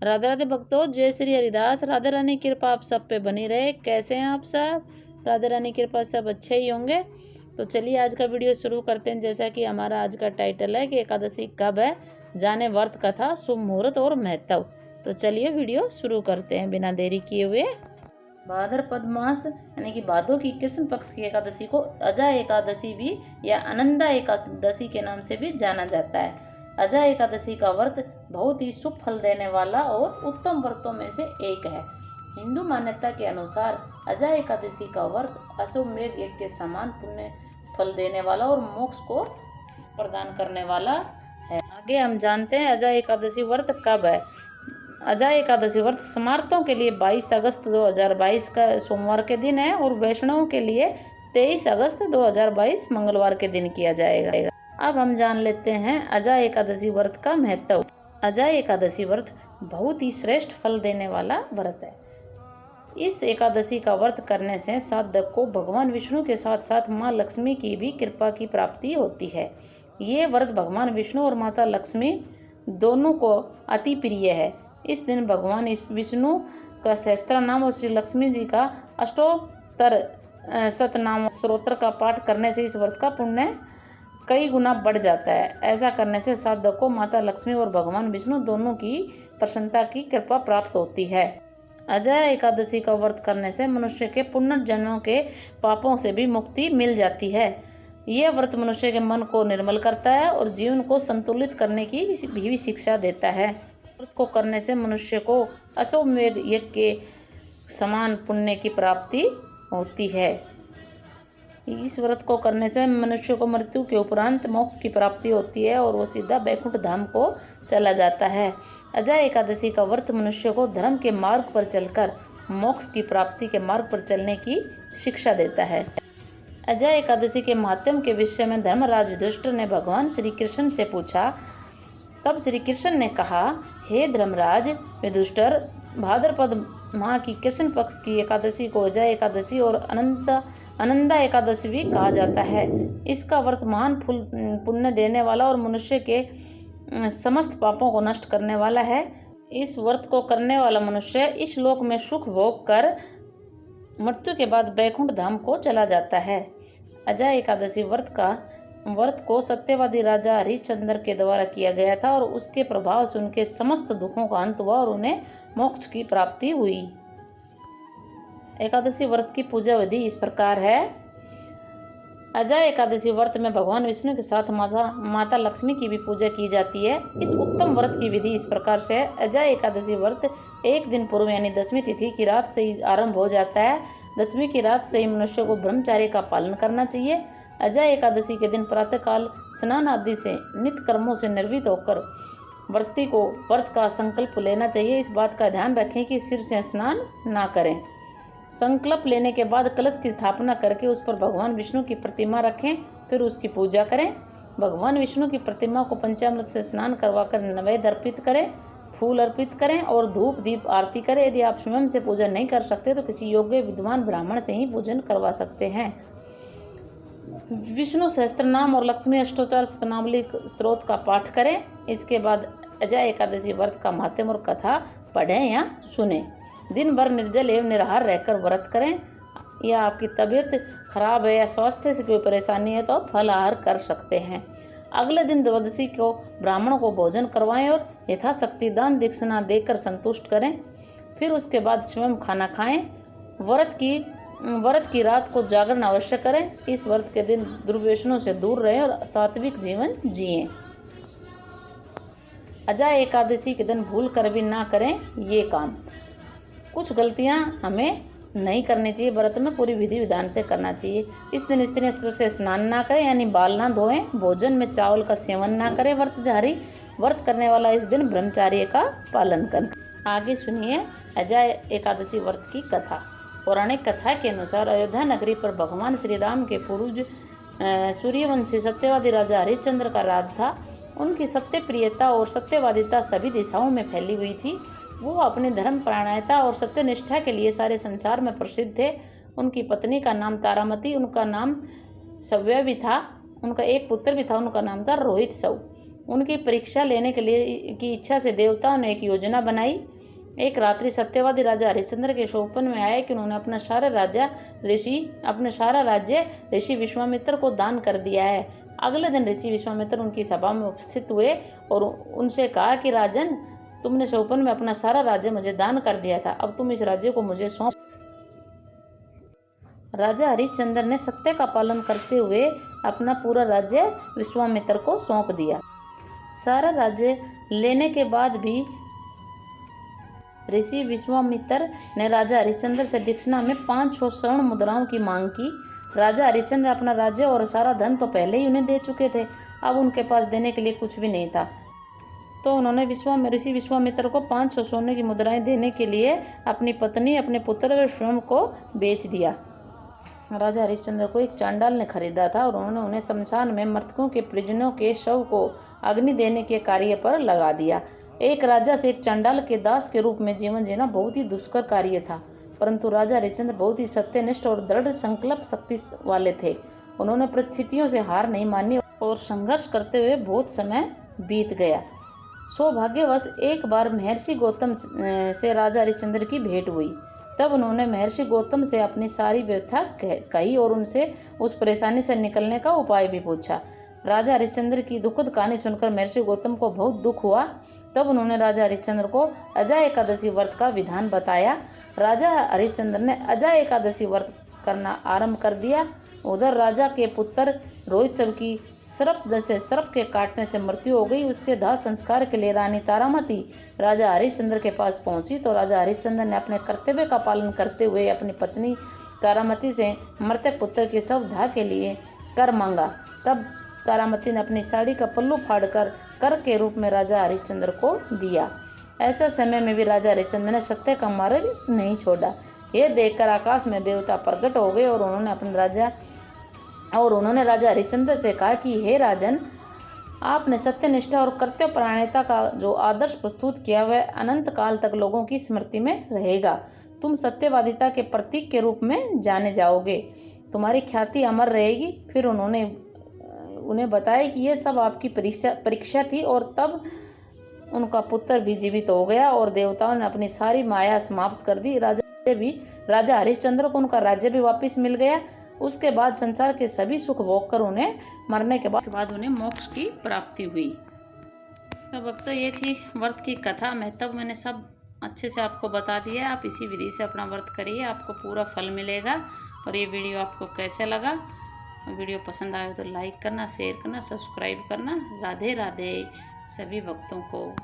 राधे राधे भक्तों, जय श्री हरिदास। राधे रानी की कृपा आप सब पे बनी रहे। कैसे हैं आप सब? राधे रानी की कृपा सब अच्छे ही होंगे। तो चलिए आज का वीडियो शुरू करते हैं। जैसा कि हमारा आज का टाइटल है कि एकादशी कब है, जाने व्रत कथा, शुभ मुहूर्त और महत्व। तो चलिए वीडियो शुरू करते हैं बिना देरी किए हुए। भाद्रपद मास यानी कि भादों की कृष्ण पक्ष की एकादशी को अजा एकादशी भी या अनंदा एकादशी के नाम से भी जाना जाता है। अजा एकादशी का व्रत बहुत ही शुभ फल देने वाला और उत्तम व्रतों में से एक है। हिंदू मान्यता के अनुसार अजा एकादशी का व्रत अश्वमेध यज्ञ के समान पुण्य फल देने वाला और मोक्ष को प्रदान करने वाला है। आगे हम जानते हैं अजा एकादशी व्रत कब है। अजा एकादशी व्रत स्मार्तों के लिए 22 अगस्त 2022 का सोमवार के दिन है और वैष्णवों के लिए 23 अगस्त 2022 मंगलवार के दिन किया जाएगा। अब हम जान लेते हैं अजा एकादशी व्रत का महत्व। अजा एकादशी व्रत बहुत ही श्रेष्ठ फल देने वाला व्रत है। इस एकादशी का व्रत करने से साधक को भगवान विष्णु के साथ साथ माँ लक्ष्मी की भी कृपा की प्राप्ति होती है। ये व्रत भगवान विष्णु और माता लक्ष्मी दोनों को अति प्रिय है। इस दिन भगवान विष्णु का सहस्त्र नाम और श्री लक्ष्मी जी का अष्टोत्तर शतनाम स्तोत्र का पाठ करने से इस व्रत का पुण्य कई गुना बढ़ जाता है। ऐसा करने से साधक को माता लक्ष्मी और भगवान विष्णु दोनों की प्रसन्नता की कृपा प्राप्त होती है। अजा एकादशी का व्रत करने से मनुष्य के पुनर्जन्मों के पापों से भी मुक्ति मिल जाती है। यह व्रत मनुष्य के मन को निर्मल करता है और जीवन को संतुलित करने की भी शिक्षा देता है। व्रत को करने से मनुष्य को अश्वमेध यज्ञ के समान पुण्य की प्राप्ति होती है। इस व्रत को करने से मनुष्य को मृत्यु के उपरांत मोक्ष की प्राप्ति होती है और वो सीधा बैकुंठ धाम को चला जाता है। अजा एकादशी का व्रत मनुष्य को धर्म के मार्ग पर चलकर मोक्ष की प्राप्ति के मार्ग पर चलने की शिक्षा देता है। अजा एकादशी के महात्म्य के विषय में धर्मराज युधिष्ठिर ने भगवान श्री कृष्ण से पूछा। तब श्री कृष्ण ने कहा, हे धर्मराज युधिष्ठिर, भाद्रपद माह की कृष्ण पक्ष की एकादशी को अजा एकादशी और अनंदा एकादशी भी कहा जाता है। इसका व्रत महान पुण्य देने वाला और मनुष्य के समस्त पापों को नष्ट करने वाला है। इस व्रत को करने वाला मनुष्य इस लोक में सुख भोग कर मृत्यु के बाद बैकुंठ धाम को चला जाता है। अजा एकादशी व्रत को सत्यवादी राजा हरिश्चंद्र के द्वारा किया गया था और उसके प्रभाव से उनके समस्त दुखों का अंत हुआ और उन्हें मोक्ष की प्राप्ति हुई। एकादशी व्रत की पूजा विधि इस प्रकार है। अजा एकादशी व्रत में भगवान विष्णु के साथ माता लक्ष्मी की भी पूजा की जाती है। इस उत्तम व्रत की विधि इस प्रकार से है। अजा एकादशी व्रत एक दिन पूर्व यानी दसवीं तिथि की रात से ही आरंभ हो जाता है। दसवीं की रात से ही मनुष्य को ब्रह्मचर्य का पालन करना चाहिए। अजा एकादशी के दिन प्रातःकाल स्नान आदि से नित्य कर्मों से निर्वृत्त होकर व्रत का संकल्प लेना चाहिए। इस बात का ध्यान रखें कि सिर से स्नान ना करें। संकल्प लेने के बाद कलश की स्थापना करके उस पर भगवान विष्णु की प्रतिमा रखें, फिर उसकी पूजा करें। भगवान विष्णु की प्रतिमा को पंचामृत से स्नान करवाकर नैवेद्य अर्पित करें, फूल अर्पित करें और धूप दीप आरती करें। यदि आप स्वयं से पूजन नहीं कर सकते तो किसी योग्य विद्वान ब्राह्मण से ही पूजन करवा सकते हैं। विष्णु सहस्त्रनाम और लक्ष्मी अष्टोत्तर शतनामावली स्त्रोत का पाठ करें। इसके बाद अजा एकादशी व्रत का महात्म्य और कथा पढ़ें या सुने। दिन भर निर्जल एवं निराहार रहकर व्रत करें। या आपकी तबीयत खराब है या स्वास्थ्य से कोई परेशानी है तो फलाहार कर सकते हैं। अगले दिन द्वादशी को ब्राह्मणों को भोजन करवाएं और यथाशक्ति दान दक्षिणा देकर संतुष्ट करें। फिर उसके बाद स्वयं खाना खाएं। व्रत की रात को जागरण अवश्य करें। इस व्रत के दिन दुर्व्यसनों से दूर रहें और सात्विक जीवन जिएं। अजा एकादशी के दिन भूल कर भी ना करें ये काम। कुछ गलतियां हमें नहीं करनी चाहिए। व्रत में पूरी विधि विधान से करना चाहिए। इस दिन स्त्रियां सिर से स्नान ना करें यानी बाल ना धोएं। भोजन में चावल का सेवन ना करें। व्रत करने वाला इस दिन ब्रह्मचर्य का पालन करें। आगे सुनिए अजा एकादशी व्रत की कथा। पौराणिक कथा के अनुसार अयोध्या नगरी पर भगवान श्री राम के पूर्वज सूर्यवंशी सत्यवादी राजा हरिश्चंद्र का राज था। उनकी सत्य प्रियता और सत्यवादिता सभी दिशाओं में फैली हुई थी। वो अपनी धर्म परायणता और सत्यनिष्ठा के लिए सारे संसार में प्रसिद्ध थे। उनकी पत्नी का नाम तारामती, उनका नाम सव्य भी था। उनका एक पुत्र भी था, उनका नाम था रोहित सव। उनकी परीक्षा लेने के लिए की इच्छा से देवताओं ने एक योजना बनाई। एक रात्रि सत्यवादी राजा हरिश्चंद्र के स्वप्न में आया कि उन्होंने अपना सारा राज्य ऋषि विश्वामित्र को दान कर दिया है। अगले दिन ऋषि विश्वामित्र उनकी सभा में उपस्थित हुए और उनसे कहा कि राजन, तुमने स्वप्न में अपना सारा राज्य मुझे दान कर दिया था, अब तुम इस राज्य को मुझे सौंप। राजा हरिश्चंद्र ने सत्य का पालन करते हुए अपना पूरा राज्य विश्वामित्र को सौंप दिया। सारा राज्य लेने के बाद भी ऋषि विश्वामित्र ने राजा हरिश्चंद्र से दक्षिणा में 500 स्वर्ण मुद्राओं की मांग की। राजा हरिश्चंद्र अपना राज्य और सारा धन तो पहले ही उन्हें दे चुके थे, अब उनके पास देने के लिए कुछ भी नहीं था। तो उन्होंने ऋषि विश्वामित्र को 500 सोने की मुद्राएं देने के लिए अपनी पत्नी, अपने पुत्र और स्वयं को बेच दिया। राजा हरिश्चंद्र को एक चांडाल ने खरीदा था और उन्होंने उन्हें शमशान में मृतकों के परिजनों के शव को अग्नि देने के कार्य पर लगा दिया। एक राजा से एक चांडाल के दास के रूप में जीवन जीना बहुत ही दुष्कर कार्य था, परंतु राजा हरिश्चंद्र बहुत ही सत्यनिष्ठ और दृढ़ संकल्प शक्ति वाले थे। उन्होंने परिस्थितियों से हार नहीं मानी और संघर्ष करते हुए बहुत समय बीत गया। सौभाग्यवश एक बार महर्षि गौतम से राजा हरिश्चंद्र की भेंट हुई। तब उन्होंने महर्षि गौतम से अपनी सारी व्यथा कही और उनसे उस परेशानी से निकलने का उपाय भी पूछा। राजा हरिश्चंद्र की दुखद कहानी सुनकर महर्षि गौतम को बहुत दुख हुआ। तब उन्होंने राजा हरिश्चंद्र को अजय एकादशी व्रत का विधान बताया। राजा हरिश्चंद्र ने अजय एकादशी व्रत करना आरंभ कर दिया। उधर राजा के पुत्र रोहित की सर्प के काटने से मृत्यु हो गई। उसके दाह संस्कार के लिए रानी तारामती राजा हरिश्चंद्र के पास पहुंची तो राजा हरिश्चंद्र ने अपने कर्तव्य का पालन करते हुए अपनी पत्नी तारामती से मृतक पुत्र के शव दाह के लिए कर मांगा। तब तारामती ने अपनी साड़ी का पल्लू फाड़कर कर के रूप में राजा हरिश्चंद्र को दिया। ऐसे समय में भी राजा हरिश्चंद्र ने सत्य का मार्ग नहीं छोड़ा। यह देखकर आकाश में देवता प्रकट हो गए और उन्होंने राजा हरिश्चंद्र से कहा कि हे राजन, आपने सत्यनिष्ठा और कर्तव्यपरायणता का जो आदर्श प्रस्तुत किया वह अनंत काल तक लोगों की स्मृति में रहेगा। तुम सत्यवादिता के प्रतीक के रूप में जाने जाओगे, तुम्हारी ख्याति अमर रहेगी। फिर उन्होंने उन्हें बताया कि यह सब आपकी परीक्षा थी और तब उनका पुत्र भी जीवित हो गया और देवताओं ने अपनी सारी माया समाप्त कर दी। राजा हरिश्चंद्र को उनका राज्य भी वापस मिल गया। उसके बाद संसार के सभी सुख भोग कर उन्हें मरने के बाद उन्हें मोक्ष की प्राप्ति हुई। तो भक्तों, ये थी व्रत की कथा। महत्व मैंने सब अच्छे से आपको बता दिया। आप इसी विधि से अपना व्रत करिए, आपको पूरा फल मिलेगा। और ये वीडियो आपको कैसे लगा? वीडियो पसंद आए तो लाइक करना, शेयर करना, सब्सक्राइब करना। राधे राधे सभी भक्तों को।